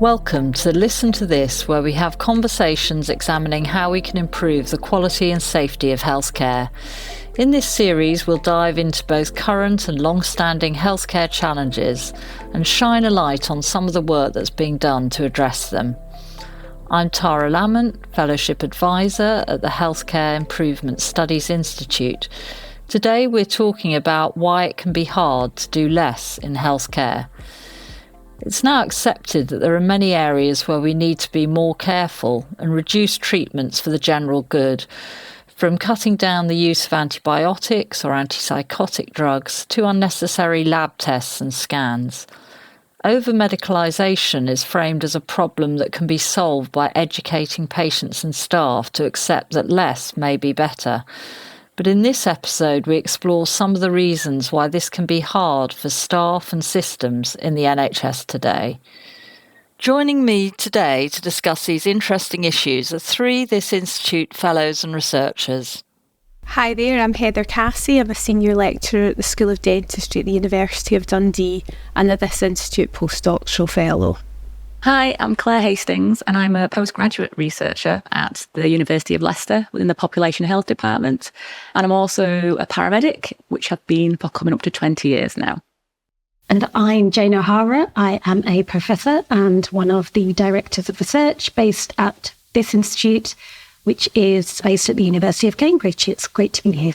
Welcome to Listen to This, where we have conversations examining how we can improve the quality and safety of healthcare. In this series, we'll dive into both current and long-standing healthcare challenges and shine a light on some of the work that's being done to address them. I'm Tara Lamont, Fellowship Advisor at the Healthcare Improvement Studies Institute. Today we're talking about why it can be hard to do less in healthcare. It's now accepted that there are many areas where we need to be more careful and reduce treatments for the general good, from cutting down the use of antibiotics or antipsychotic drugs to unnecessary lab tests and scans. Overmedicalisation is framed as a problem that can be solved by educating patients and staff to accept that less may be better. But in this episode, we explore some of the reasons why this can be hard for staff and systems in the NHS today. Joining me today to discuss these interesting issues are three This Institute fellows and researchers. Hi there, I'm Heather Cassie. I'm a senior lecturer at the School of Dentistry at the University of Dundee and a This Institute postdoctoral fellow. Hi, I'm Claire Hastings and I'm a postgraduate researcher at the University of Leicester within the Population Health Department. And I'm also a paramedic, which I've been for coming up to 20 years now. And I'm Jane O'Hara. I am a professor and one of the directors of research based at this institute, which is based at the University of Cambridge. It's great to be here.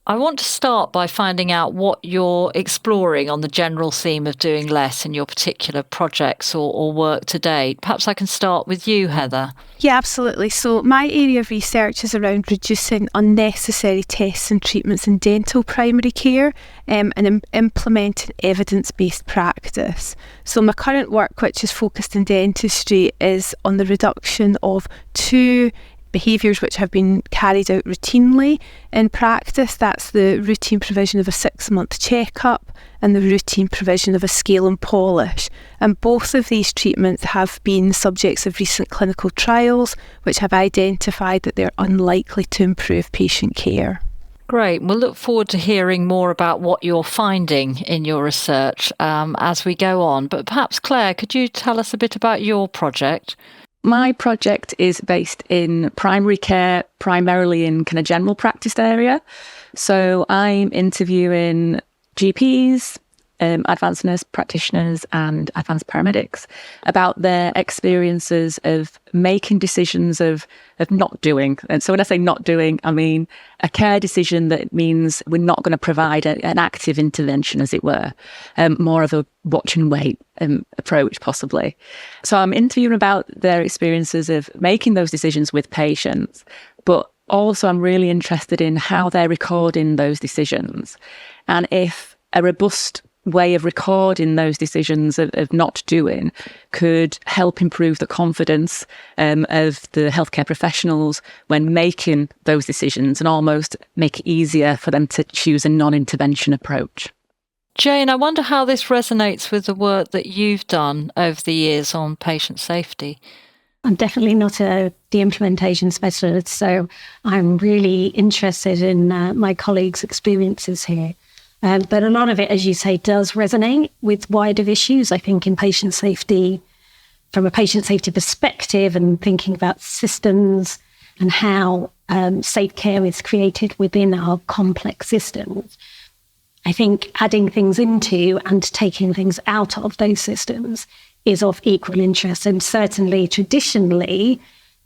I want to start by finding out what you're exploring on the general theme of doing less in your particular projects or work to date. Perhaps I can start with you, Heather. Yeah, absolutely. So my area of research is around reducing unnecessary tests and treatments in dental primary care and implementing evidence-based practice. So my current work, which is focused in dentistry, is on the reduction of two behaviours which have been carried out routinely in practice. That's the routine provision of a 6-month checkup and the routine provision of a scale and polish. And both of these treatments have been subjects of recent clinical trials which have identified that they're unlikely to improve patient care. Great. We'll look forward to hearing more about what you're finding in your research as we go on. But perhaps, Claire, could you tell us a bit about your project? My project is based in primary care, primarily in kind of general practice area. So I'm interviewing GPs, advanced nurse practitioners and advanced paramedics about their experiences of making decisions of not doing. And so when I say not doing, I mean a care decision that means we're not going to provide an active intervention, as it were, more of a watch and wait approach, possibly. So I'm interviewing about their experiences of making those decisions with patients, but also I'm really interested in how they're recording those decisions and if a robust way of recording those decisions of not doing could help improve the confidence of the healthcare professionals when making those decisions and almost make it easier for them to choose a non-intervention approach. Jane, I wonder how this resonates with the work that you've done over the years on patient safety. I'm definitely not the implementation specialist, so I'm really interested in my colleagues' experiences here. But a lot of it, as you say, does resonate with wider issues, I think, in patient safety, from a patient safety perspective and thinking about systems and how safe care is created within our complex systems. I think adding things into and taking things out of those systems is of equal interest. And certainly, traditionally,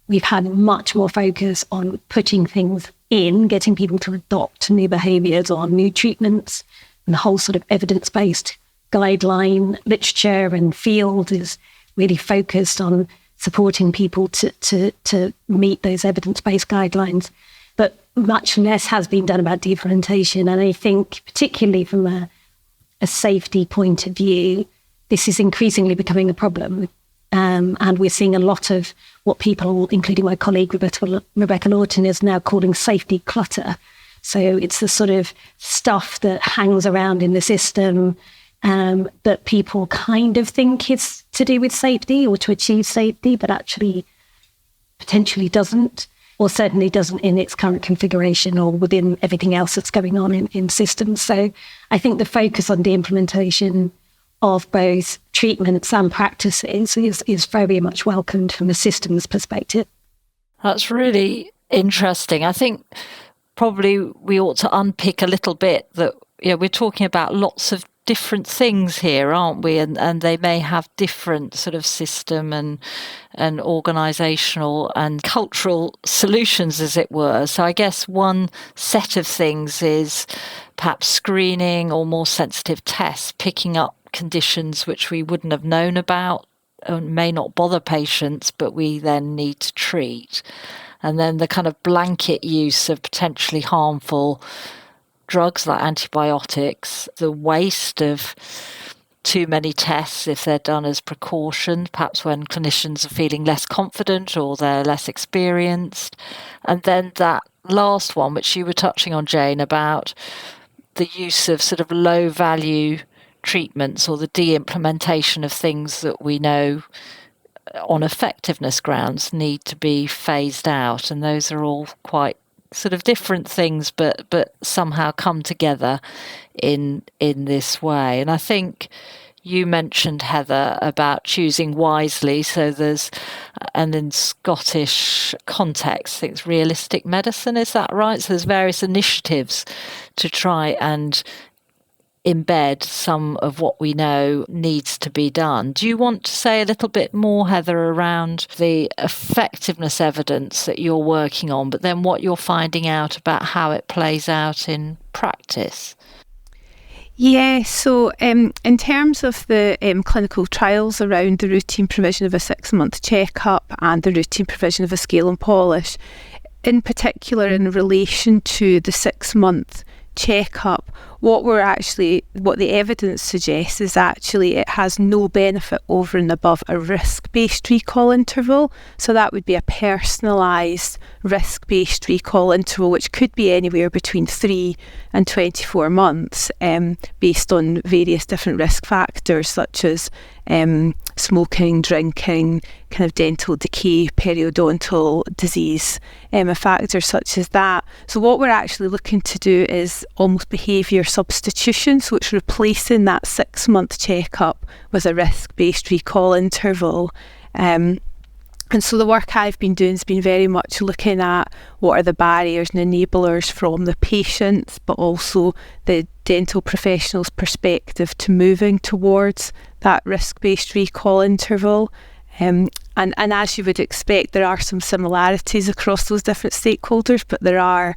we've had much more focus on putting things in, getting people to adopt new behaviours or new treatments, and the whole sort of evidence-based guideline literature and field is really focused on supporting people to meet those evidence-based guidelines. But much less has been done about differentiation. And I think particularly from a safety point of view, this is increasingly becoming a problem. And we're seeing a lot of what people, including my colleague Rebecca Lawton, is now calling safety clutter. So it's the sort of stuff that hangs around in the system that people kind of think is to do with safety or to achieve safety, but actually potentially doesn't, or certainly doesn't in its current configuration or within everything else that's going on in systems. So I think the focus on de-implementation of both treatments and practices is very much welcomed from a systems perspective. That's really interesting. I think probably we ought to unpick a little bit that we're talking about lots of different things here, aren't we? And they may have different sort of system and organisational and cultural solutions, as it were. So I guess one set of things is perhaps screening or more sensitive tests, picking up conditions which we wouldn't have known about and may not bother patients, but we then need to treat. And then the kind of blanket use of potentially harmful drugs like antibiotics, the waste of too many tests if they're done as precaution, perhaps when clinicians are feeling less confident or they're less experienced. And then that last one, which you were touching on, Jane, about the use of sort of low value treatments or the de-implementation of things that we know on effectiveness grounds need to be phased out. And those are all quite sort of different things, but somehow come together in this way. And I think you mentioned, Heather, about choosing wisely. So and in Scottish context, I think it's realistic medicine, is that right? So there's various initiatives to try and embed some of what we know needs to be done. Do you want to say a little bit more, Heather, around the effectiveness evidence that you're working on, but then what you're finding out about how it plays out in practice? Yeah, so in terms of the clinical trials around the routine provision of a 6-month checkup and the routine provision of a scale and polish, in particular in relation to the 6-month checkup, what the evidence suggests is actually it has no benefit over and above a risk-based recall interval. So that would be a personalised risk-based recall interval, which could be anywhere between 3 and 24 months, based on various different risk factors such as smoking, drinking, kind of dental decay, periodontal disease, a factor such as that. So what we're actually looking to do is almost behaviour substitution, so it's replacing that 6-month checkup with a risk-based recall interval. And so the work I've been doing has been very much looking at what are the barriers and enablers from the patients, but also the dental professionals' perspective to moving towards that risk-based recall interval. And as you would expect, there are some similarities across those different stakeholders, but there are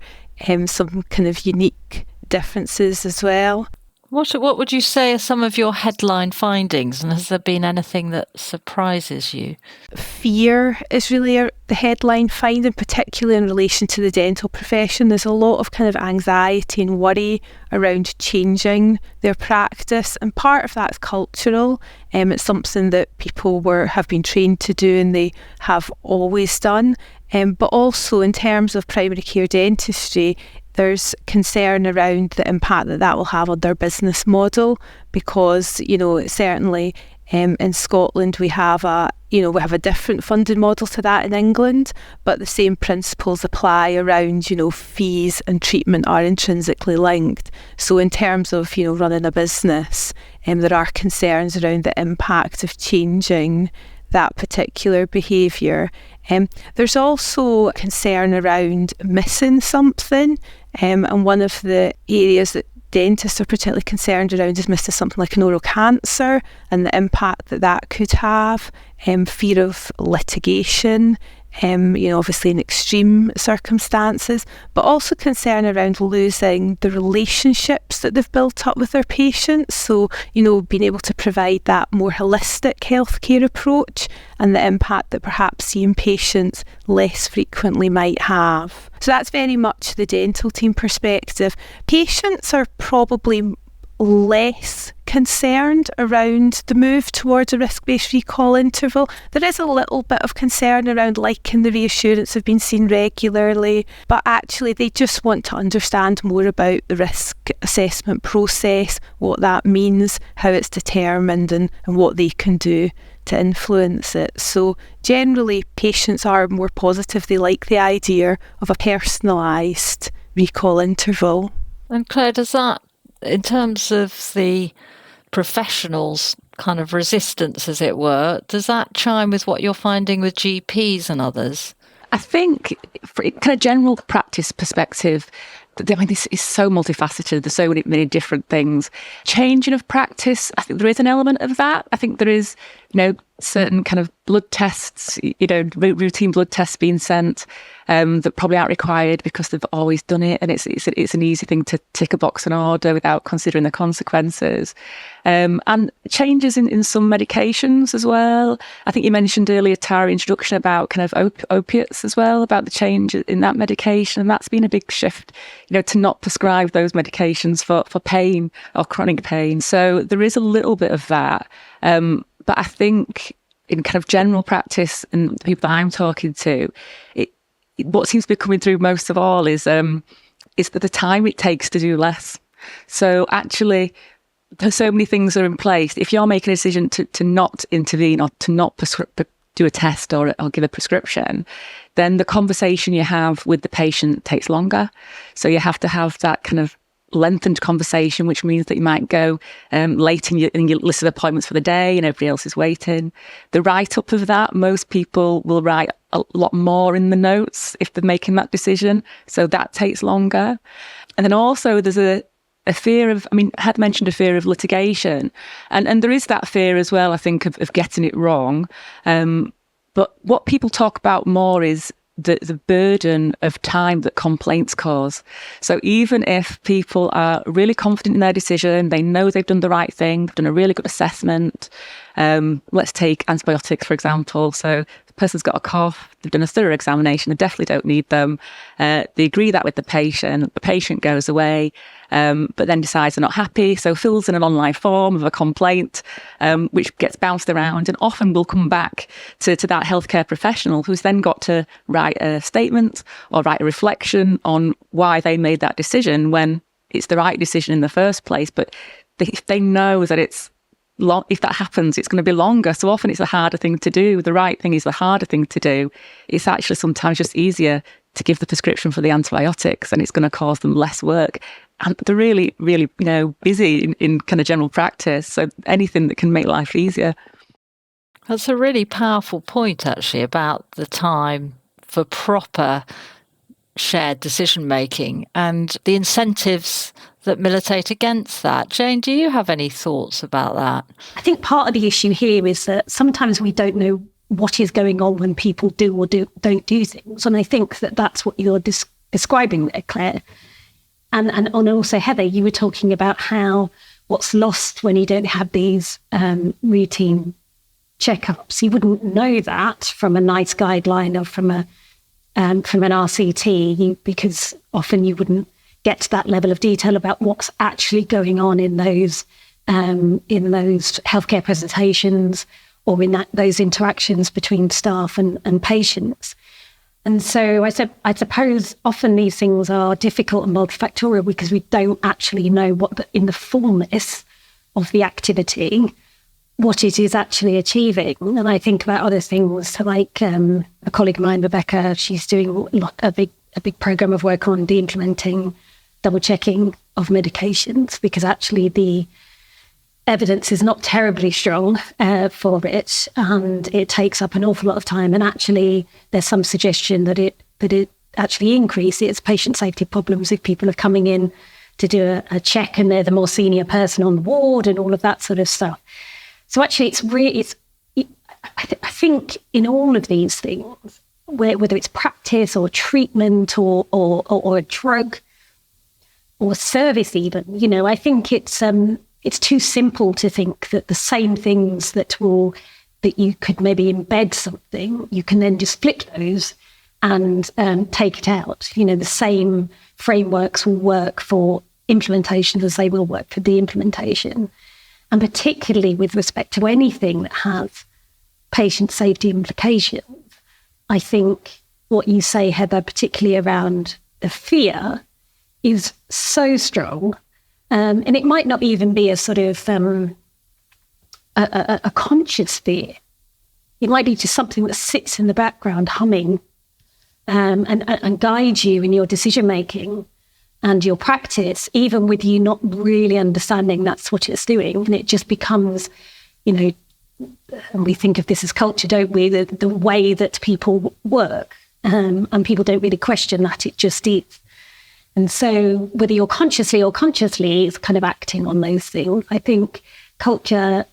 some kind of unique differences as well. What would you say are some of your headline findings, and has there been anything that surprises you? Fear is really the headline finding, particularly in relation to the dental profession. There's a lot of kind of anxiety and worry around changing their practice, and part of that's cultural. It's something that people have been trained to do and they have always done. But also in terms of primary care dentistry, there's concern around the impact that will have on their business model, because certainly in Scotland we have a different funding model to that in England, but the same principles apply around fees and treatment are intrinsically linked. So in terms of running a business, there are concerns around the impact of changing that particular behaviour. There's also concern around missing something, and one of the areas that dentists are particularly concerned around is missing something like an oral cancer and the impact that could have, fear of litigation, obviously in extreme circumstances, but also concern around losing the relationships that they've built up with their patients. So, being able to provide that more holistic healthcare approach and the impact that perhaps seeing patients less frequently might have. So that's very much the dental team perspective. Patients are probably less concerned around the move towards a risk-based recall interval. There is a little bit of concern around liking the reassurance of being seen regularly, but actually they just want to understand more about the risk assessment process, what that means, how it's determined, and what they can do to influence it. So generally patients are more positive. They like the idea of a personalised recall interval. And Claire, does that, in terms of the professionals' kind of resistance, as it were. Does that chime with what you're finding with GPs and others? I think, from a kind of general practice perspective, I mean, this is so multifaceted. There's so many different things. Changing of practice, I think there is an element of that. I think there is, certain kind of blood tests, routine blood tests being sent that probably aren't required because they've always done it, and it's an easy thing to tick a box and order without considering the consequences. And changes in some medications as well. I think you mentioned earlier, Tara, introduction about kind of opiates as well, about the change in that medication, and that's been a big shift, to not prescribe those medications for pain or chronic pain. So there is a little bit of that. But I think in kind of general practice and the people that I'm talking to, what seems to be coming through most of all is that the time it takes to do less. So actually, there's so many things that are in place. If you're making a decision to not intervene or to not do a test or give a prescription, then the conversation you have with the patient takes longer. So you have to have that kind of lengthened conversation, which means that you might go late in your list of appointments for the day and everybody else is waiting. The write-up of that, most people will write a lot more in the notes if they're making that decision. So that takes longer. And then also there's a fear of, I had mentioned a fear of litigation. And there is that fear as well, I think, of getting it wrong. But what people talk about more is the burden of time that complaints cause. So even if people are really confident in their decision, they know they've done the right thing, they've done a really good assessment. Let's take antibiotics, for example. So the person's got a cough, they've done a thorough examination, they definitely don't need them. They agree that with the patient goes away, but then decides they're not happy, so fills in an online form of a complaint, which gets bounced around and often will come back to that healthcare professional who's then got to write a statement or write a reflection on why they made that decision when it's the right decision in the first place. But if they know that it's if that happens, it's going to be longer. So often it's a harder thing to do. The right thing is the harder thing to do. It's actually sometimes just easier to give the prescription for the antibiotics, and it's going to cause them less work. And they're really, really, busy in kind of general practice. So anything that can make life easier. That's a really powerful point, actually, about the time for proper shared decision making and the incentives that militate against that. Jane, do you have any thoughts about that? I think part of the issue here is that sometimes we don't know what is going on when people do or don't do things. And I think that that's what you're describing there, Claire. And also, Heather, you were talking about how what's lost when you don't have these routine checkups. You wouldn't know that from a NICE guideline or from an RCT, because often you wouldn't get to that level of detail about what's actually going on in those healthcare presentations or in those interactions between staff and patients. And so I suppose often these things are difficult and multifactorial because we don't actually know in the fullness of the activity, what it is actually achieving. And I think about other things like a colleague of mine, Rebecca, she's doing a big program of work on de-implementing double checking of medications, because actually the evidence is not terribly strong for it, and it takes up an awful lot of time. And actually, there's some suggestion that it actually increases patient safety problems if people are coming in to do a check and they're the more senior person on the ward and all of that sort of stuff. So actually, I think in all of these things, whether it's practice or treatment or a drug or service even, I think it's too simple to think that the same things that you could maybe embed something, you can then just flip those and take it out. The same frameworks will work for implementation as they will work for de-implementation. And particularly with respect to anything that has patient safety implications, I think what you say, Heather, particularly around the fear, is so strong. And it might not even be a sort of a conscious fear. It might be just something that sits in the background humming and guides you in your decision making. and your practice, even with you not really understanding that's what it's doing. And it just becomes, and we think of this as culture, don't we? The way that people work, and people don't really question that, it just is. And so whether you're consciously or unconsciously, it's kind of acting on those things. I think culture,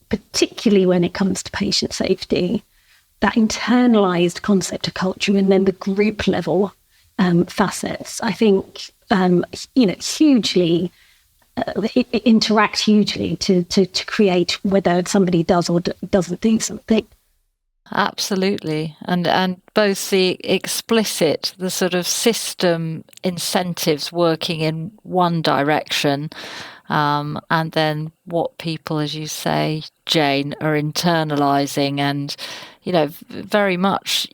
particularly when it comes to patient safety, that internalized concept of culture and then the group level facets, I think, hugely interact hugely to create whether somebody does or doesn't do something. Absolutely. And both the explicit, the sort of system incentives working in one direction, and then what people, as you say, Jane, are internalising and, very much,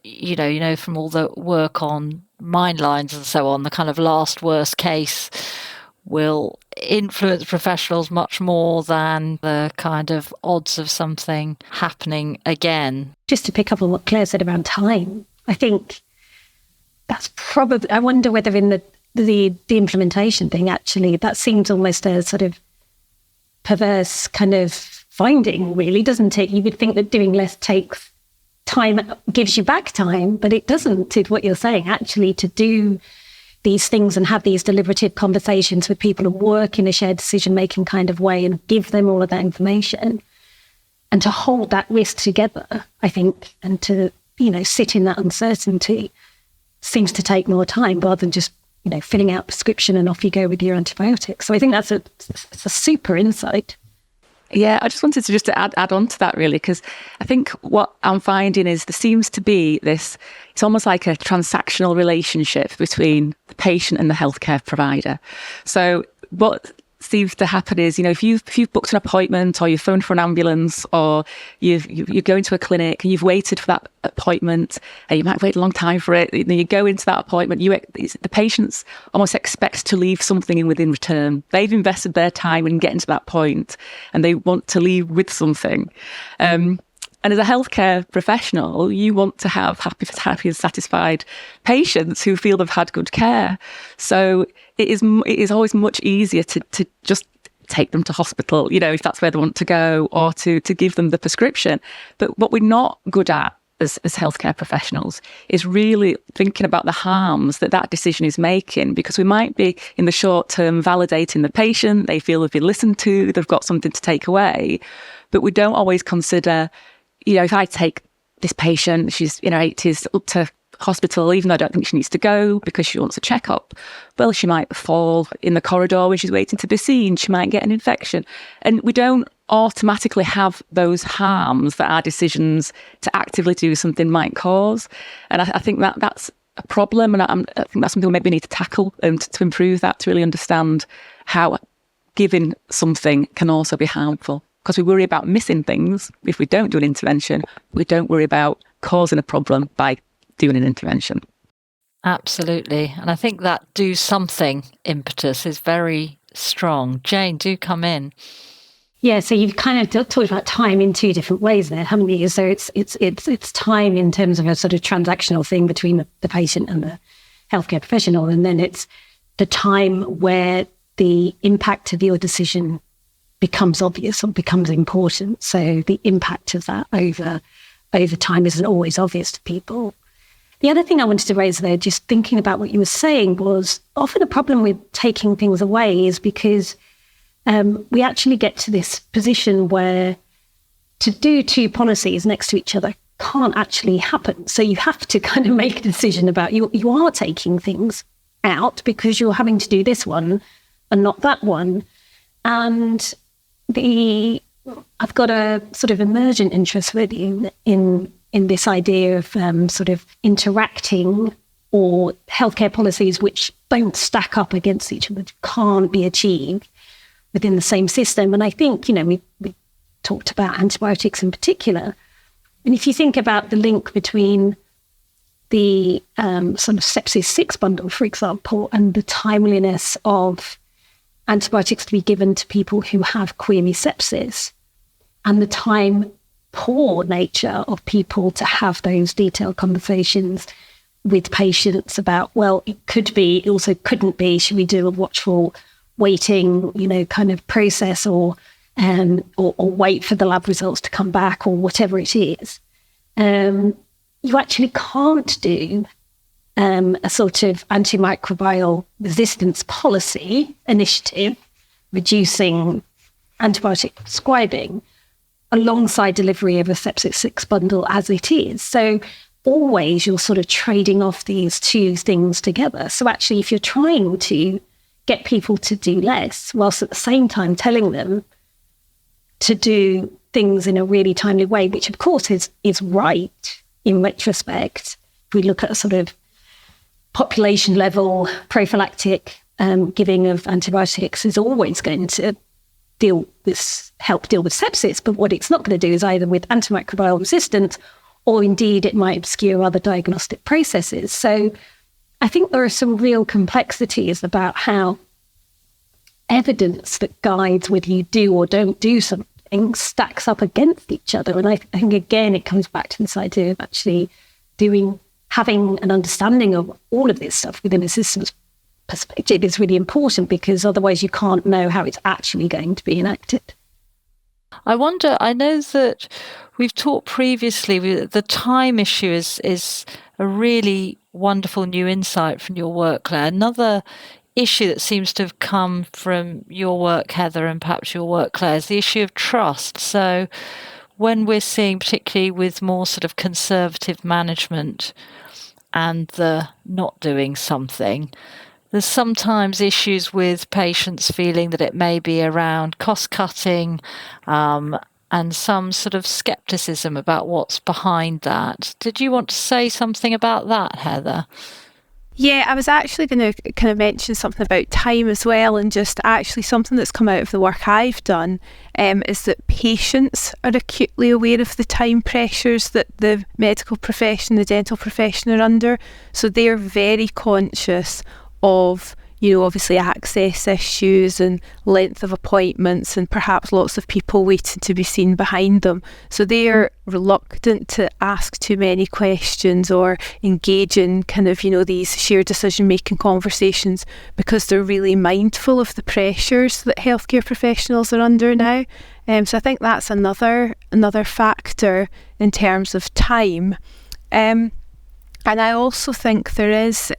from all the work on mind lines and so on, the kind of last worst case will influence professionals much more than the kind of odds of something happening again. Just to pick up on what Claire said around time, I think that's probably, I wonder whether in the implementation thing, actually, that seems almost a sort of perverse kind of finding, really, doesn't it? You would think that doing less takes time, gives you back time, but it doesn't, is what you're saying. Actually, to do these things and have these deliberative conversations with people and work in a shared decision-making kind of way and give them all of that information and to hold that risk together, I think, and to, sit in that uncertainty seems to take more time rather than just, filling out prescription and off you go with your antibiotics. So I think that's a super insight. Yeah, I just wanted to add on to that, really, because I think what I'm finding is there seems to be this, it's almost like a transactional relationship between the patient and the healthcare provider. So what seems to happen is, if you've booked an appointment or you've phoned for an ambulance or you're going to a clinic and you've waited for that appointment and you might wait a long time for it, you go into that appointment, the patient almost expects to leave something in return. They've invested their time in getting to that point and they want to leave with something. And as a healthcare professional, you want to have happy and satisfied patients who feel they've had good care. So it is always much easier to just take them to hospital, if that's where they want to go, or to give them the prescription. But what we're not good at as healthcare professionals is really thinking about the harms that decision is making, because we might be in the short term validating the patient, they feel they've been listened to, they've got something to take away, but we don't always consider, if I take this patient, she's in her 80s, up to hospital, even though I don't think she needs to go because she wants a checkup, well, she might fall in the corridor when she's waiting to be seen. She might get an infection. And we don't automatically have those harms that our decisions to actively do something might cause. And I think that's a problem. And I think that's something we maybe need to tackle to improve that, to really understand how giving something can also be harmful. Because we worry about missing things. If we don't do an intervention, we don't worry about causing a problem by doing an intervention. Absolutely. And I think that do something impetus is very strong. Jane, do come in. Yeah, so you've kind of talked about time in two different ways there, haven't you? So it's time in terms of a sort of transactional thing between the patient and the healthcare professional, and then it's the time where the impact of your decision becomes obvious or becomes important. So the impact of that over time isn't always obvious to people. The other thing I wanted to raise there, just thinking about what you were saying, was often a problem with taking things away is because we actually get to this position where to do two policies next to each other can't actually happen. So you have to kind of make a decision about you are taking things out because you're having to do this one and not that one. And I've got a sort of emergent interest really in this idea of sort of interacting or healthcare policies which don't stack up against each other, can't be achieved within the same system. And I think, we talked about antibiotics in particular. And if you think about the link between the sort of sepsis 6 bundle, for example, and the timeliness of antibiotics to be given to people who have query sepsis, and the time poor nature of people to have those detailed conversations with patients about, well, it could be, it also couldn't be. Should we do a watchful waiting, kind of process, or wait for the lab results to come back, or whatever it is? You actually can't do a sort of antimicrobial resistance policy initiative, reducing antibiotic prescribing, alongside delivery of a sepsis 6 bundle as it is. So always you're sort of trading off these two things together. So actually, if you're trying to get people to do less, whilst at the same time telling them to do things in a really timely way, which of course is right in retrospect, if we look at a sort of population level prophylactic giving of antibiotics is always going to help deal with sepsis. But what it's not going to do is either with antimicrobial resistance, or indeed it might obscure other diagnostic processes. So I think there are some real complexities about how evidence that guides whether you do or don't do something stacks up against each other. And I think, again, it comes back to this idea of actually having an understanding of all of this stuff within a systems perspective is really important, because otherwise you can't know how it's actually going to be enacted. I wonder, I know that we've talked previously, the time issue is a really wonderful new insight from your work, Claire. Another issue that seems to have come from your work, Heather, and perhaps your work, Claire, is the issue of trust. So when we're seeing, particularly with more sort of conservative management and the not doing something, there's sometimes issues with patients feeling that it may be around cost cutting and some sort of scepticism about what's behind that. Did you want to say something about that, Heather? Yeah, I was actually going to kind of mention something about time as well, and just actually something that's come out of the work I've done is that patients are acutely aware of the time pressures that the medical profession, the dental profession are under. So they're very conscious of, obviously access issues and length of appointments, and perhaps lots of people waiting to be seen behind them. So they're reluctant to ask too many questions or engage in kind of, these shared decision-making conversations, because they're really mindful of the pressures that healthcare professionals are under now. So I think that's another factor in terms of time. And I also think there is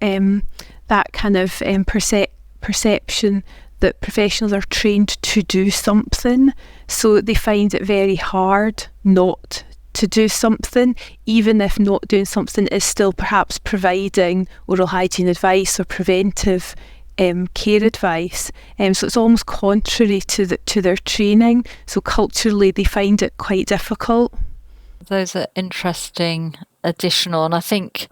that kind of perception that professionals are trained to do something, so they find it very hard not to do something, even if not doing something is still perhaps providing oral hygiene advice or preventive care advice. So it's almost contrary to their training. So culturally they find it quite difficult. Those are interesting additional, and I think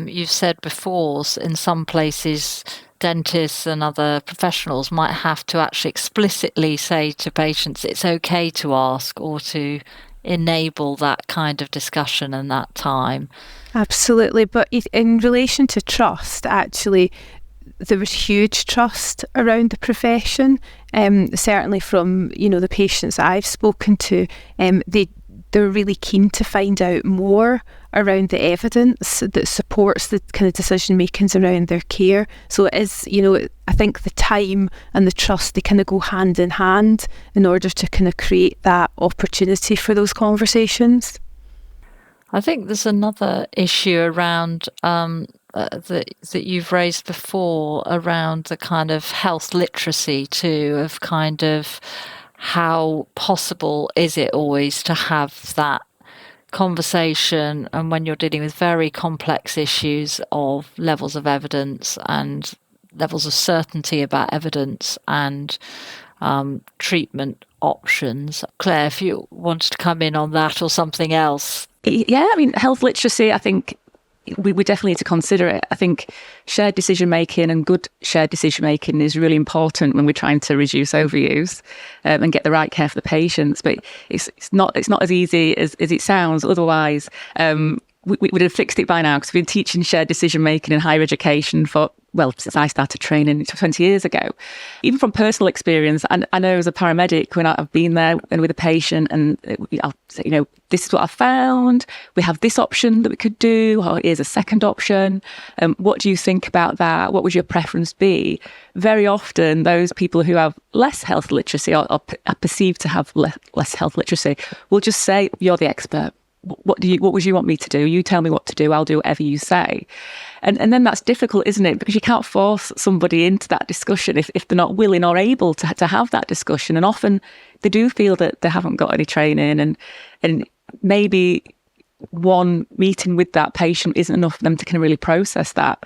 you've said before, in some places, dentists and other professionals might have to actually explicitly say to patients it's okay to ask, or to enable that kind of discussion and that time. Absolutely. But in relation to trust, actually, there was huge trust around the profession. Certainly from, the patients that I've spoken to, they're really keen to find out more around the evidence that supports the kind of decision makings around their care. So it is, I think the time and the trust, they kind of go hand in hand in order to kind of create that opportunity for those conversations. I think there's another issue around that you've raised before, around the kind of health literacy too, of kind of how possible is it always to have that conversation, and when you're dealing with very complex issues of levels of evidence and levels of certainty about evidence and treatment options. Claire, if you wanted to come in on that or something else. Yeah, health literacy, I think we definitely need to consider it. I think shared decision making and good shared decision making is really important when we're trying to reduce overuse and get the right care for the patients. But it's not as easy as it sounds. Otherwise, we would have fixed it by now, because we've been teaching shared decision making in higher education for since I started training 20 years ago. Even from personal experience, and I know as a paramedic, when I've been there and with a patient, and I'll say, this is what I found. We have this option that we could do, or here's a second option. What do you think about that? What would your preference be? Very often, those people who have less health literacy or are perceived to have less health literacy will just say, "You're the expert. What would you want me to do? You tell me what to do. I'll do whatever you say." And then that's difficult, isn't it? Because you can't force somebody into that discussion if they're not willing or able to have that discussion. And often they do feel that they haven't got any training, and maybe one meeting with that patient isn't enough for them to kind of really process that.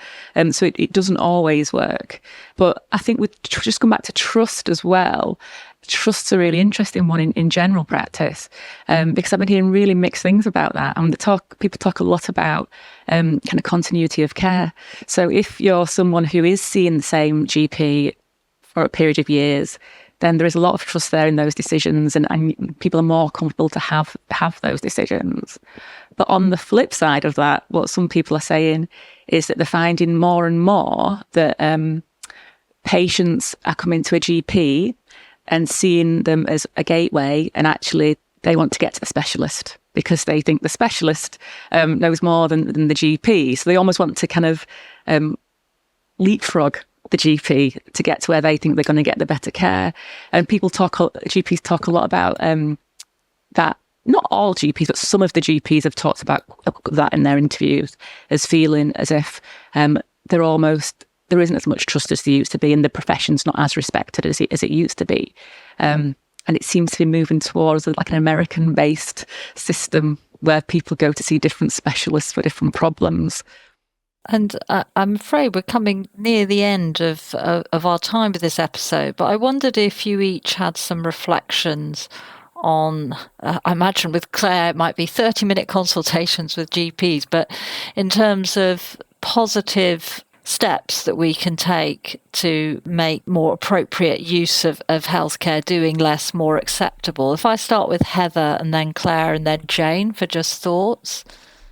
So it doesn't always work. But I think with just come back to trust as well. Trust's a really interesting one in general practice, because I've been hearing really mixed things about that. And people talk a lot about kind of continuity of care. So if you're someone who is seeing the same GP for a period of years, then there is a lot of trust there in those decisions, and people are more comfortable to have those decisions. But on the flip side of that, what some people are saying is that they're finding more and more that patients are coming to a GP and seeing them as a gateway, and actually they want to get to the specialist because they think the specialist knows more than the GP. So they almost want to kind of leapfrog the GP to get to where they think they're going to get the better care. And GPs talk a lot about that. Not all GPs, but some of the GPs have talked about that in their interviews, as feeling as if there isn't as much trust as there used to be, and the profession's not as respected as it used to be. And it seems to be moving towards like an American-based system where people go to see different specialists for different problems. And I'm afraid we're coming near the end of our time with this episode, but I wondered if you each had some reflections on, I imagine with Claire, it might be 30-minute consultations with GPs, but in terms of positive steps that we can take to make more appropriate use of healthcare, doing less more acceptable. If I start with Heather and then Claire and then Jane for just thoughts.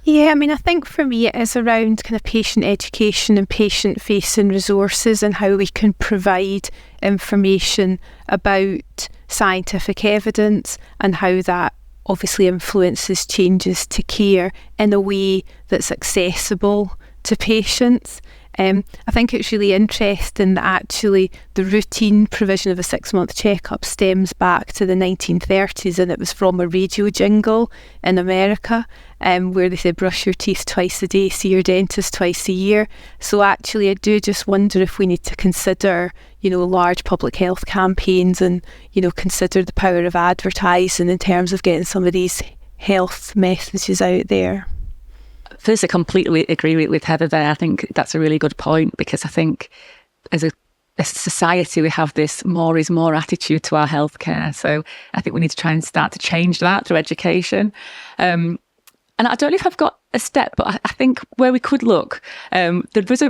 Yeah, I think for me it is around kind of patient education and patient-facing resources, and how we can provide information about scientific evidence and how that obviously influences changes to care in a way that's accessible to patients. I think it's really interesting that actually the routine provision of a 6-month checkup stems back to the 1930s, and it was from a radio jingle in America where they said brush your teeth twice a day, see your dentist twice a year. So actually I do just wonder if we need to consider, large public health campaigns and, consider the power of advertising in terms of getting some of these health messages out there. First, I completely agree with Heather there. I think that's a really good point, because I think as a society we have this more is more attitude to our healthcare. So I think we need to try and start to change that through education. And I don't know if I've got a step, but I think where we could look, there was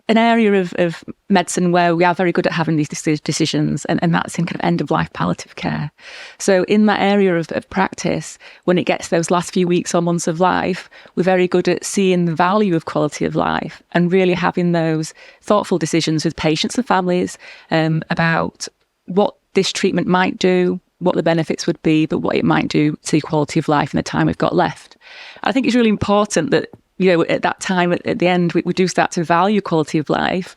an area of medicine where we are very good at having these decisions, and that's in kind of end-of-life palliative care. So in that area of practice, when it gets those last few weeks or months of life, we're very good at seeing the value of quality of life and really having those thoughtful decisions with patients and families about what this treatment might do, what the benefits would be, but what it might do to quality of life in the time we've got left. I think it's really important that at that time, at the end, we do start to value quality of life.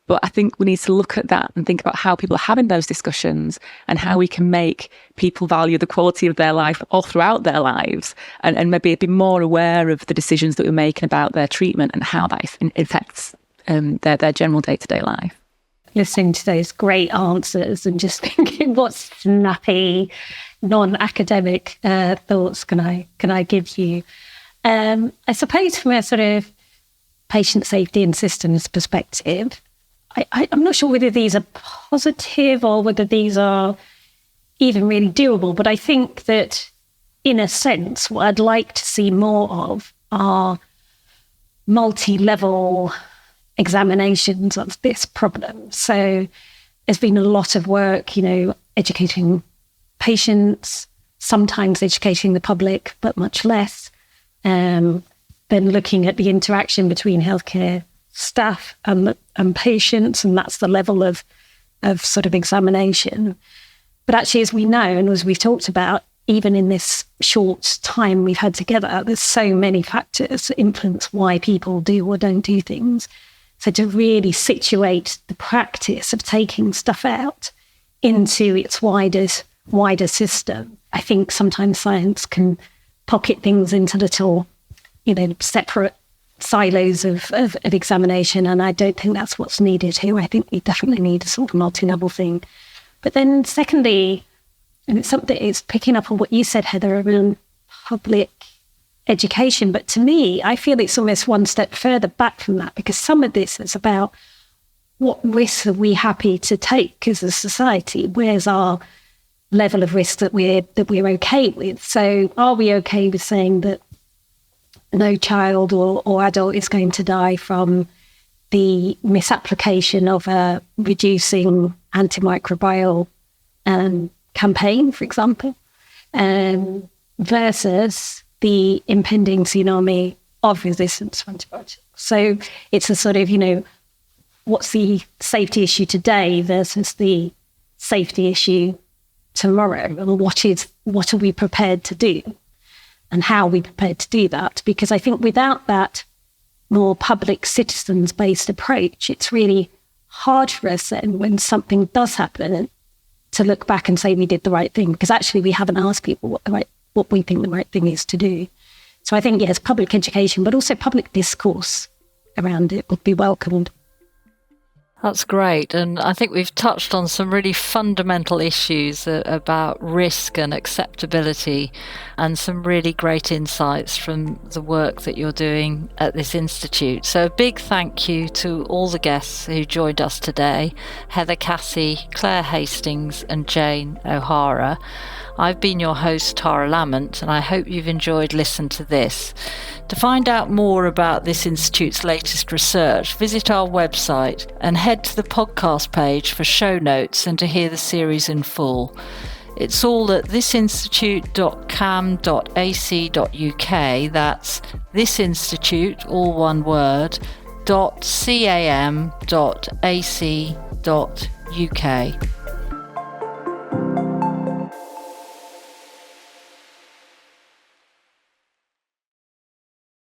But I think we need to look at that and think about how people are having those discussions and how we can make people value the quality of their life all throughout their lives, and maybe be more aware of the decisions that we're making about their treatment and how that affects their general day-to-day life. Listening to those great answers and just thinking, what snappy, non-academic thoughts can I give you? I suppose from a sort of patient safety and systems perspective, I'm not sure whether these are positive or whether these are even really doable, but I think that in a sense, what I'd like to see more of are multi-level examinations of this problem. So there's been a lot of work, educating patients, sometimes educating the public, but much less. Then looking at the interaction between healthcare staff and patients, and that's the level of sort of examination. But actually, as we know, and as we've talked about, even in this short time we've had together, there's so many factors that influence why people do or don't do things. So to really situate the practice of taking stuff out into its wider system, I think sometimes science can pocket things into little, separate silos of examination, and I don't think that's what's needed here. I think we definitely need a sort of multi-level thing. But then secondly, and it's picking up on what you said, Heather, around public education. But to me, I feel it's almost one step further back from that, because some of this is about what risks are we happy to take as a society? Where's our level of risk that we're okay with? So are we okay with saying that no child or adult is going to die from the misapplication of a reducing antimicrobial campaign, for example, versus the impending tsunami of resistance to antibiotics? So it's a sort of, what's the safety issue today versus the safety issue tomorrow? And what are we prepared to do? And how are we prepared to do that? Because I think without that more public citizens-based approach, it's really hard for us then, when something does happen, to look back and say we did the right thing, because actually we haven't asked people what we think the right thing is to do. So I think, yes, public education, but also public discourse around it would be welcomed. That's great. And I think we've touched on some really fundamental issues about risk and acceptability, and some really great insights from the work that you're doing at this institute. So a big thank you to all the guests who joined us today: Heather Cassie, Claire Hastings and Jane O'Hara. I've been your host, Tara Lamont, and I hope you've enjoyed listening to this. To find out more about this institute's latest research, visit our website and head to the podcast page for show notes and to hear the series in full. It's all at thisinstitute.cam.ac.uk. That's thisinstitute, all one word, .cam.ac.uk.